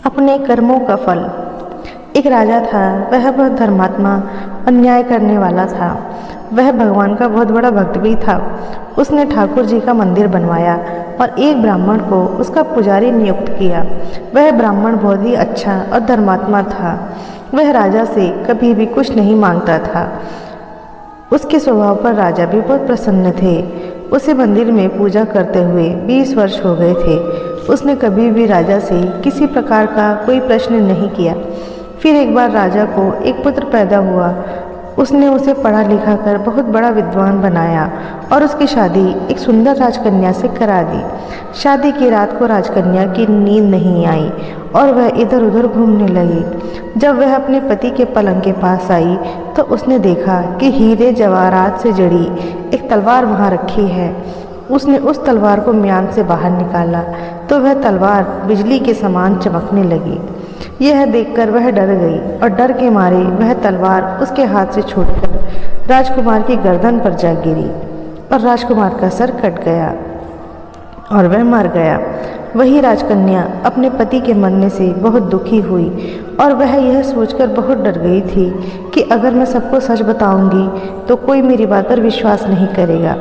अपने कर्मों का फल। एक राजा था, वह बहुत धर्मात्मा और न्याय करने वाला था। वह भगवान का बहुत बड़ा भक्त भी था। उसने ठाकुर जी का मंदिर बनवाया और एक ब्राह्मण को उसका पुजारी नियुक्त किया। वह ब्राह्मण बहुत ही अच्छा और धर्मात्मा था। वह राजा से कभी भी कुछ नहीं मांगता था। उसके स्वभाव पर राजा भी बहुत प्रसन्न थे। उसे मंदिर में पूजा करते हुए 20 वर्ष हो गए थे। उसने कभी भी राजा से किसी प्रकार का कोई प्रश्न नहीं किया। फिर एक बार राजा को एक पुत्र पैदा हुआ। उसने उसे पढ़ा लिखा कर बहुत बड़ा विद्वान बनाया और उसकी शादी एक सुंदर राजकन्या से करा दी। शादी की रात को राजकन्या की नींद नहीं आई और वह इधर उधर घूमने लगी। जब वह अपने पति के पलंग के पास आई तो उसने देखा कि हीरे जवाहरात से जड़ी एक तलवार वहाँ रखी है। उसने उस तलवार को म्यान से बाहर निकाला तो वह तलवार बिजली के समान चमकने लगी। यह देखकर वह डर गई और डर के मारे वह तलवार उसके हाथ से छूटकर राजकुमार की गर्दन पर जा गिरी और राजकुमार का सर कट गया और वह मर गया। वही राजकन्या अपने पति के मरने से बहुत दुखी हुई और वह यह सोचकर बहुत डर गई थी कि अगर मैं सबको सच बताऊंगी तो कोई मेरी बात पर विश्वास नहीं करेगा।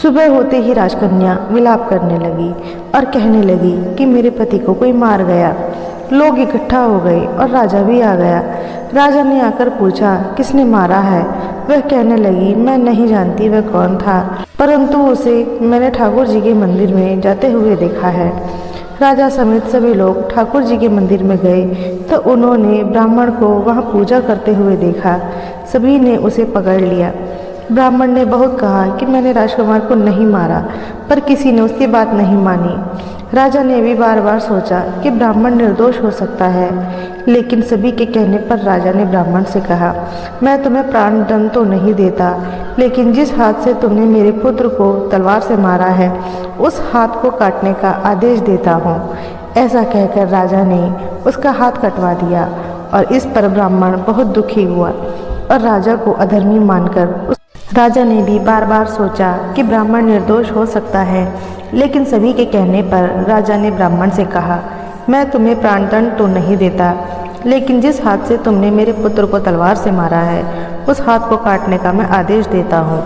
सुबह होते ही राजकन्या विलाप करने लगी और कहने लगी कि मेरे पति को कोई मार गया। लोग इकट्ठा हो गए और राजा भी आ गया। राजा ने आकर पूछा किसने मारा है। वह कहने लगी मैं नहीं जानती वह कौन था, परंतु उसे मैंने ठाकुर जी के मंदिर में जाते हुए देखा है। राजा समेत सभी लोग ठाकुर जी के मंदिर में गए तो उन्होंने ब्राह्मण को वहाँ पूजा करते हुए देखा। सभी ने उसे पकड़ लिया। ब्राह्मण ने बहुत कहा कि मैंने राजकुमार को नहीं मारा, पर किसी ने उसकी बात नहीं मानी। राजा ने भी बार बार सोचा कि ब्राह्मण निर्दोष हो सकता है, लेकिन सभी के कहने पर राजा ने ब्राह्मण से कहा मैं तुम्हें प्राणदंड तो नहीं देता, लेकिन जिस हाथ से तुमने मेरे पुत्र को तलवार से मारा है उस हाथ को काटने का आदेश देता हूँ। ऐसा कहकर राजा ने उसका हाथ कटवा दिया और इस पर ब्राह्मण बहुत दुखी हुआ और राजा को अधर्मी मानकर राजा ने भी बार बार सोचा कि ब्राह्मण निर्दोष हो सकता है, लेकिन सभी के कहने पर राजा ने ब्राह्मण से कहा मैं तुम्हें प्राणदंड तो नहीं देता, लेकिन जिस हाथ से तुमने मेरे पुत्र को तलवार से मारा है उस हाथ को काटने का मैं आदेश देता हूँ।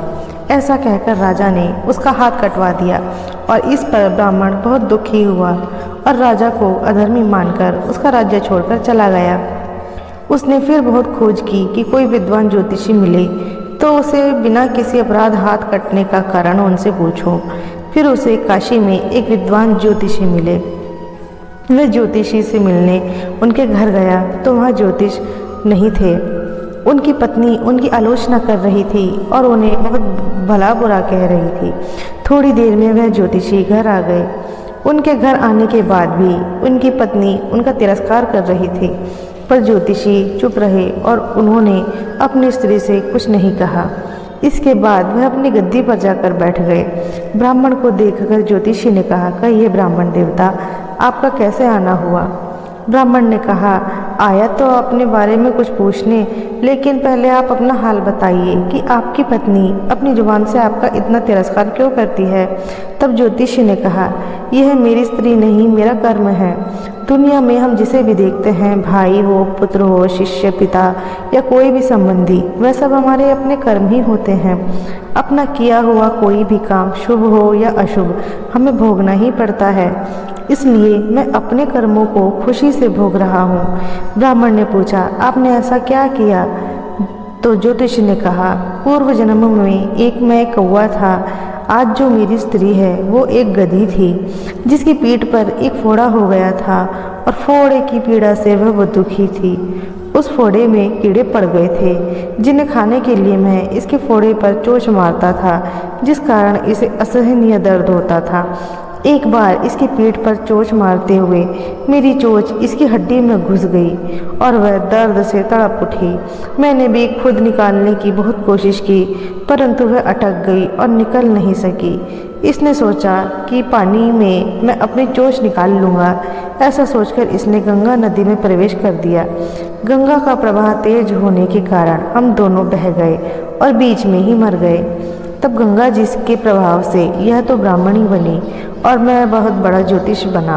ऐसा कहकर राजा ने उसका हाथ कटवा दिया और इस पर ब्राह्मण बहुत दुखी हुआ और राजा को अधर्मी मानकर उसका राज्य छोड़कर चला गया। उसने फिर बहुत खोज की कि कोई विद्वान ज्योतिषी मिले तो उसे बिना किसी अपराध हाथ कटने का कारण उनसे पूछो। फिर उसे काशी में एक विद्वान ज्योतिषी मिले। वह ज्योतिषी से मिलने उनके घर गया तो वहाँ ज्योतिष नहीं थे। उनकी पत्नी उनकी आलोचना कर रही थी और उन्हें बहुत भला बुरा कह रही थी। थोड़ी देर में वह ज्योतिषी घर आ गए। उनके घर आने के बाद भी उनकी पत्नी उनका तिरस्कार कर रही थी, पर ज्योतिषी चुप रहे और उन्होंने अपनी स्त्री से कुछ नहीं कहा। इसके बाद वह अपनी गद्दी पर जाकर बैठ गए। ब्राह्मण को देखकर ज्योतिषी ने कहा कहिए ब्राह्मण देवता, आपका कैसे आना हुआ। ब्राह्मण ने कहा आया तो अपने बारे में कुछ पूछने, लेकिन पहले आप अपना हाल बताइए कि आपकी पत्नी अपनी जुबान से आपका इतना तिरस्कार क्यों करती है। तब ज्योतिषी ने कहा यह मेरी स्त्री नहीं, मेरा कर्म है। दुनिया में हम जिसे भी देखते हैं, भाई हो, पुत्र हो, शिष्य, पिता या कोई भी संबंधी, वह सब हमारे अपने कर्म ही होते हैं। अपना किया हुआ कोई भी काम शुभ हो या अशुभ हमें भोगना ही पड़ता है, इसलिए मैं अपने कर्मों को खुशी से भोग रहा हूँ। ब्राह्मण ने पूछा आपने ऐसा क्या किया। तो ज्योतिष ने कहा पूर्व जन्म में एक मैं कौवा था, आज जो मेरी स्त्री है वो एक गधी थी जिसकी पीठ पर एक फोड़ा हो गया था और फोड़े की पीड़ा से वह बहुत दुखी थी। उस फोड़े में कीड़े पड़ गए थे जिन्हें खाने के लिए मैं इसके फोड़े पर चोंच मारता था, जिस कारण इसे असहनीय दर्द होता था। एक बार इसकी पीठ पर चोंच मारते हुए मेरी चोंच इसकी हड्डी में घुस गई और वह दर्द से तड़प उठी। मैंने भी खुद निकालने की बहुत कोशिश की, परंतु वह अटक गई और निकल नहीं सकी। इसने सोचा कि पानी में मैं अपनी चोंच निकाल लूँगा। ऐसा सोचकर इसने गंगा नदी में प्रवेश कर दिया। गंगा का प्रवाह तेज होने के कारण हम दोनों बह गए और बीच में ही मर गए। तब गंगा जी के प्रभाव से यह तो ब्राह्मणी बनी और मैं बहुत बड़ा ज्योतिष बना।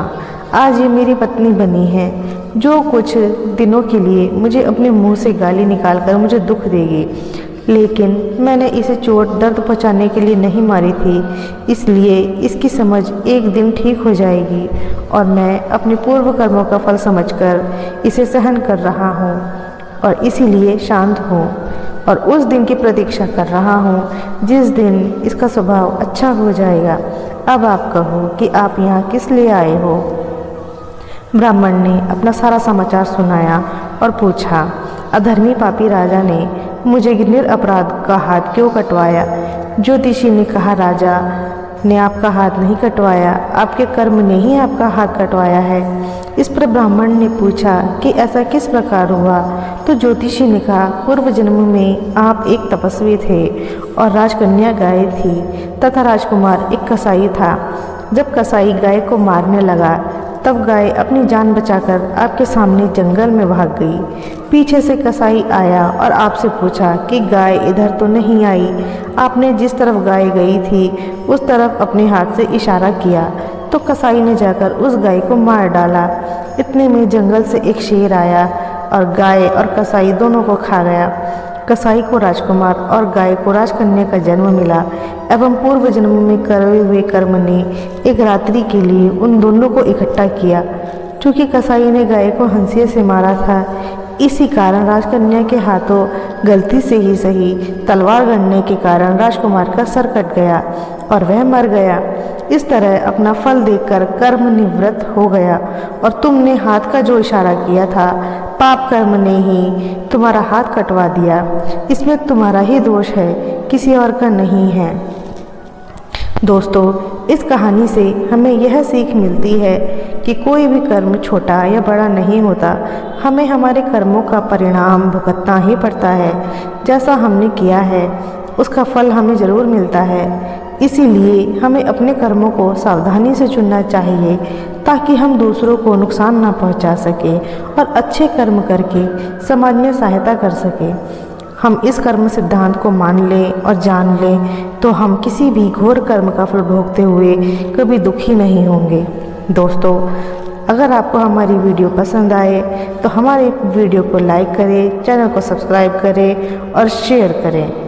आज ये मेरी पत्नी बनी है। जो कुछ दिनों के लिए मुझे अपने मुंह से गाली निकालकर मुझे दुख देगी, लेकिन मैंने इसे चोट दर्द पहुंचाने के लिए नहीं मारी थी, इसलिए इसकी समझ एक दिन ठीक हो जाएगी और मैं अपने पूर्व कर्मों का फल समझकर इसे सहन कर रहा हूँ और इसीलिए शांत हूँ और उस दिन की प्रतीक्षा कर रहा हूँ जिस दिन इसका स्वभाव अच्छा हो जाएगा। अब आप कहो कि आप यहाँ किस लिए आए हो। ब्राह्मण ने अपना सारा समाचार सुनाया और पूछा, अधर्मी पापी राजा ने मुझे निरपराध का हाथ क्यों कटवाया। ज्योतिषी ने कहा, राजा ने आपका हाथ नहीं कटवाया, आपके कर्म ने ही आपका हाथ कटवाया है। इस पर ब्राह्मण ने पूछा कि ऐसा किस प्रकार हुआ। तो ज्योतिषी ने कहा, पूर्व जन्म में आप एक तपस्वी थे और राजकन्या गाय थी तथा राजकुमार एक कसाई था। जब कसाई गाय को मारने लगा तब गाय अपनी जान बचाकर आपके सामने जंगल में भाग गई। पीछे से कसाई आया और आपसे पूछा कि गाय इधर तो नहीं आई। आपने जिस तरफ गाय गई थी उस तरफ अपने हाथ से इशारा किया तो कसाई ने जाकर उस गाय को मार डाला। इतने में जंगल से एक शेर आया और गाय और कसाई दोनों को खा गया। कसाई को राजकुमार और गाय को राजकन्या का जन्म मिला एवं पूर्व जन्म में करे हुए कर्म ने एक रात्रि के लिए उन दोनों को इकट्ठा किया। चूँकि कसाई ने गाय को हंसिए से मारा था, इसी कारण राजकन्या के हाथों गलती से ही सही तलवार गड़ने के कारण राजकुमार का सर कट गया और वह मर गया। इस तरह अपना फल देखकर कर्म निवृत्त हो गया और तुमने हाथ का जो इशारा किया था, पाप कर्म ने ही तुम्हारा हाथ कटवा दिया। इसमें तुम्हारा ही दोष है, किसी और का नहीं है। दोस्तों, इस कहानी से हमें यह सीख मिलती है कि कोई भी कर्म छोटा या बड़ा नहीं होता। हमें हमारे कर्मों का परिणाम भुगतना ही पड़ता है। जैसा हमने किया है उसका फल हमें ज़रूर मिलता है। इसीलिए हमें अपने कर्मों को सावधानी से चुनना चाहिए ताकि हम दूसरों को नुकसान ना पहुंचा सके और अच्छे कर्म करके समाज में सहायता कर सके। हम इस कर्म सिद्धांत को मान लें और जान लें तो हम किसी भी घोर कर्म का फल भोगते हुए कभी दुखी नहीं होंगे। दोस्तों, अगर आपको हमारी वीडियो पसंद आए तो हमारे वीडियो को लाइक करें, चैनल को सब्सक्राइब करें और शेयर करें।